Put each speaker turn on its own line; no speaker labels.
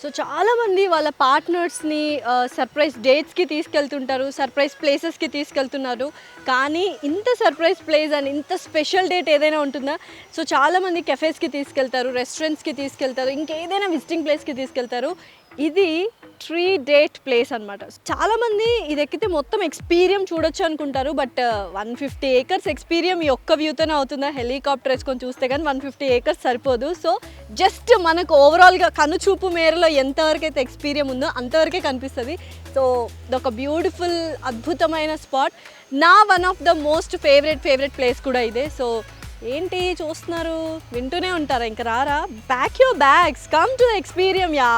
So చాలామంది వాళ్ళ పార్ట్నర్స్ని surprise డేట్స్కి తీసుకెళ్తుంటారు, surprise ప్లేసెస్కి తీసుకెళ్తున్నారు. కానీ ఇంత సర్ప్రైజ్ ప్లేస్ అని ఇంత స్పెషల్ డేట్ ఏదైనా ఉంటుందా? సో చాలామంది కెఫేస్కి తీసుకెళ్తారు, రెస్టారెంట్స్కి తీసుకెళ్తారు, ఇంకేదైనా విజిటింగ్ ప్లేస్కి తీసుకెళ్తారు. ఇది ట్రీ డేట్ ప్లేస్ అనమాట. చాలామంది ఇది ఎక్కితే మొత్తం ఎక్స్పీరియం చూడొచ్చు అనుకుంటారు. బట్ 150 ఏకర్స్ ఎక్స్పీరియం ఈ ఒక్క వ్యూతోనే అవుతుందా? హెలికాప్టర్ వేసుకొని చూస్తే కానీ 150 ఏకర్స్ సరిపోదు. సో జస్ట్ మనకు ఓవరాల్గా కనుచూపు మేరలో ఎంతవరకు అయితే ఎక్స్పీరియం ఉందో అంతవరకే కనిపిస్తుంది. సో ఇదొక బ్యూటిఫుల్ అద్భుతమైన స్పాట్. నా one of the most favourite place కూడా ఇదే. సో ఏంటి చూస్తున్నారు, వింటూనే ఉంటారా? ఇంకా రారా? Pack your bags, come to the Experium yeah.